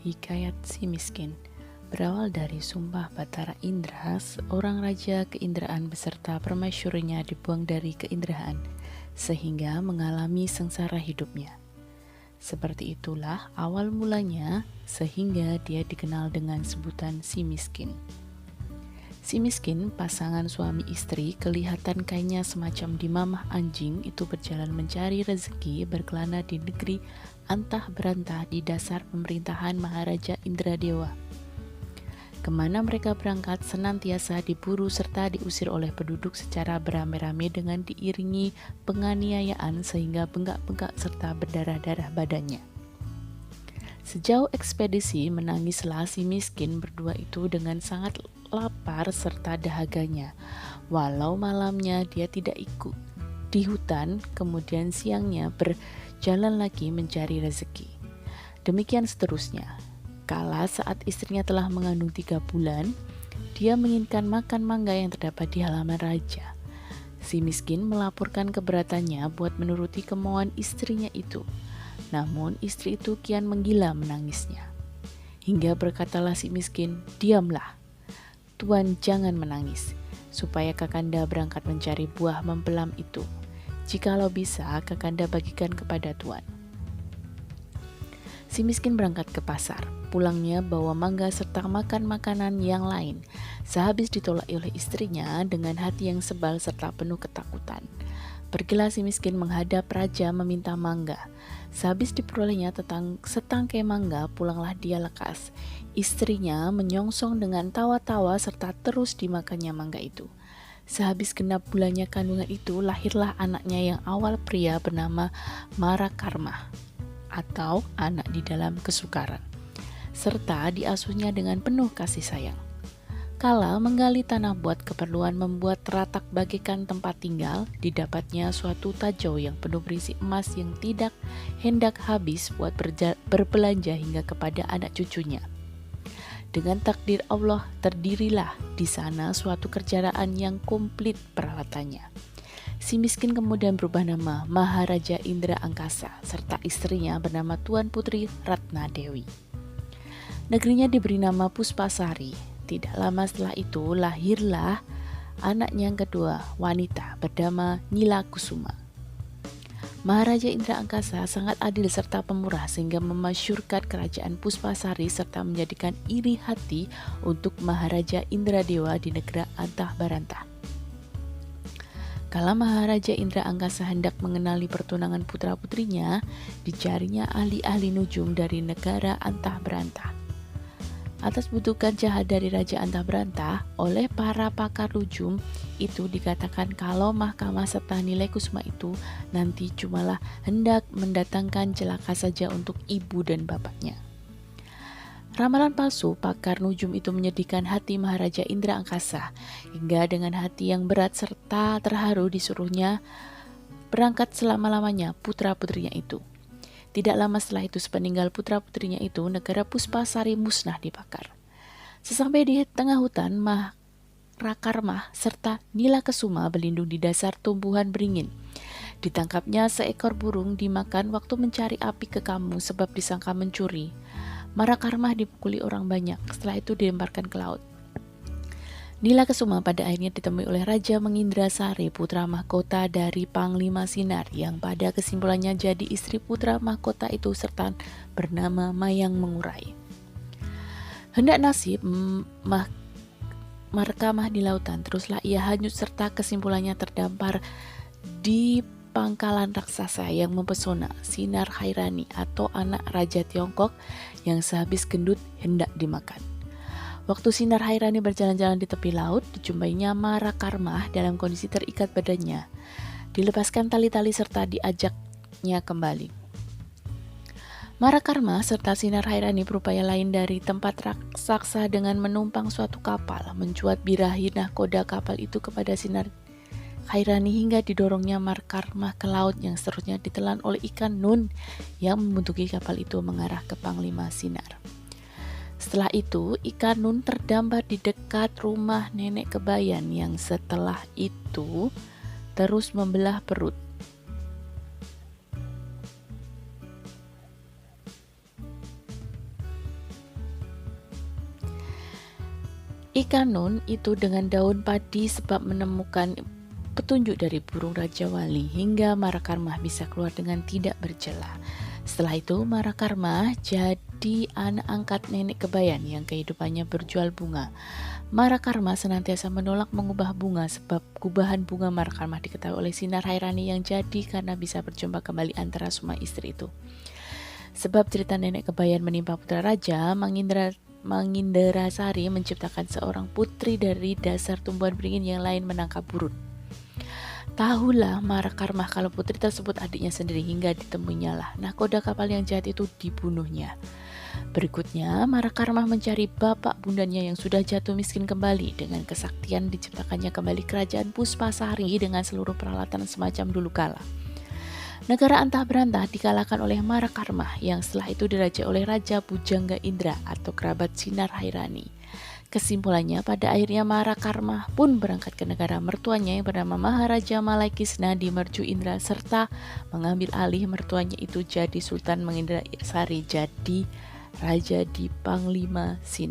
Hikayat si miskin berawal dari sumpah Batara Indra, seorang raja keindraan beserta permaisurinya dibuang dari keindraan, sehingga mengalami sengsara hidupnya. Seperti itulah awal mulanya, sehingga dia dikenal dengan sebutan si miskin. Si miskin, pasangan suami istri, kelihatan kayaknya semacam dimamah anjing itu berjalan mencari rezeki berkelana di negeri antah berantah di dasar pemerintahan Maharaja Indradewa. Kemana mereka berangkat senantiasa diburu serta diusir oleh penduduk secara beramai-ramai dengan diiringi penganiayaan sehingga bengkak-bengkak serta berdarah-darah badannya. Sejauh ekspedisi, menangislah si miskin berdua itu dengan sangat lapar serta dahaganya. Walau malamnya dia tidak ikut di hutan, kemudian siangnya berjalan lagi mencari rezeki. Demikian seterusnya. Kala saat istrinya telah mengandung 3 bulan, dia menginginkan makan mangga yang terdapat di halaman raja. Si miskin melaporkan keberatannya buat menuruti kemauan istrinya itu. Namun istri itu kian menggila menangisnya. Hingga berkatalah si miskin, "Diamlah, Tuan jangan menangis, supaya Kakanda berangkat mencari buah mempelam itu. Jikalau bisa, Kakanda bagikan kepada Tuan." Si miskin berangkat ke pasar. Pulangnya bawa mangga serta makan makanan yang lain. Sehabis ditolak oleh istrinya dengan hati yang sebal serta penuh ketakutan. Pergilah si miskin menghadap raja meminta mangga. Sehabis diperolehnya setangkai mangga, pulanglah dia lekas. Istrinya menyongsong dengan tawa-tawa serta terus dimakannya mangga itu. Sehabis genap bulannya kandungan itu, lahirlah anaknya yang awal pria bernama Marakarma, atau anak di dalam kesukaran, serta diasuhnya dengan penuh kasih sayang. Kala menggali tanah buat keperluan membuat teratak bagaikan tempat tinggal, didapatnya suatu tajau yang penuh berisi emas yang tidak hendak habis buat berbelanja hingga kepada anak cucunya. Dengan takdir Allah, terdirilah di sana suatu kerajaan yang komplit peralatannya. Si miskin kemudian berubah nama Maharaja Indra Angkasa, serta istrinya bernama Tuan Putri Ratna Dewi. Negerinya diberi nama Puspasari. Tidak lama setelah itu lahirlah anaknya yang kedua, wanita bernama Nila Kusuma. Maharaja Indra Angkasa sangat adil serta pemurah sehingga memasyurkan kerajaan Puspasari serta menjadikan iri hati untuk Maharaja Indradewa di negara Antah Barantah. Kala Maharaja Indra Angkasa hendak mengenali pertunangan putra-putrinya, dicarinya ahli-ahli nujum dari negara Antah Berantah. Atas butuhkan jahat dari Raja Antah Berantah, oleh para pakar nujum itu dikatakan kalau mahkamah serta nilai kusma itu nanti cumalah hendak mendatangkan celaka saja untuk ibu dan bapaknya. Ramalan palsu pakar nujum itu menyedihkan hati Maharaja Indra Angkasa, hingga dengan hati yang berat serta terharu disuruhnya berangkat selama-lamanya putra-putrinya itu. Tidak lama setelah itu sepeninggal putra-putrinya itu, negara Puspasari musnah dibakar. Sesampai di tengah hutan, Marakarma serta Nila Kesuma berlindung di dasar tumbuhan beringin. Ditangkapnya seekor burung dimakan waktu mencari api ke kamu sebab disangka mencuri. Marakarma dipukuli orang banyak, setelah itu dilemparkan ke laut. Nila Kesuma pada akhirnya ditemui oleh Raja Mengindrasari, putra mahkota dari Panglima Sinar, yang pada kesimpulannya jadi istri putra mahkota itu serta bernama Mayang Mengurai. Hendak nasib Marakarma di lautan, teruslah ia hanyut serta kesimpulannya terdampar di pangkalan raksasa yang mempesona, Sinar Hairani atau anak Raja Tiongkok yang sehabis gendut hendak dimakan. Waktu Sinar Hairani berjalan-jalan di tepi laut, dijumpainya Marakarma dalam kondisi terikat badannya. Dilepaskan tali-tali serta diajaknya kembali. Marakarma serta Sinar Hairani berupaya lain dari tempat raksasa dengan menumpang suatu kapal, mencuat birahi nahkoda kapal itu kepada Sinar Hairani hingga didorongnya Marakarma ke laut yang seterusnya ditelan oleh ikan nun yang membuntuki kapal itu mengarah ke Panglima Sinar. Setelah itu, ikan nun terdampar di dekat rumah nenek Kebayan yang setelah itu terus membelah perut. Ikan Nun itu dengan daun padi sebab menemukan petunjuk dari burung Raja Wali hingga Marakarmah bisa keluar dengan tidak bercela. Setelah itu Marakarmah jadi anak angkat Nenek Kebayan yang kehidupannya berjual bunga. Marakarmah senantiasa menolak mengubah bunga sebab gubahan bunga Marakarmah diketahui oleh Sinar Hairani yang jadi karena bisa berjumpa kembali antara semua istri itu. Sebab cerita Nenek Kebayan menimpa putra raja, Mangindarasari menciptakan seorang putri dari dasar tumbuhan beringin yang lain menangkap burut. Tahulah Marakarmah kalau putri tersebut adiknya sendiri hingga ditemuinya lah nahkoda kapal yang jahat itu dibunuhnya. Berikutnya Marakarmah mencari bapak bundanya yang sudah jatuh miskin kembali. Dengan kesaktian diciptakannya kembali kerajaan Puspasari dengan seluruh peralatan semacam dulu kala. Negara antah berantah dikalahkan oleh Marakarmah yang setelah itu dirajai oleh Raja Bujangga Indra atau kerabat Sinar Hairani. Kesimpulannya pada akhirnya Marakarmah pun berangkat ke negara mertuanya yang bernama Maharaja Malaikisna di Mercu Indra serta mengambil alih mertuanya itu jadi Sultan Mangindarasari jadi Raja di Panglima Sinar.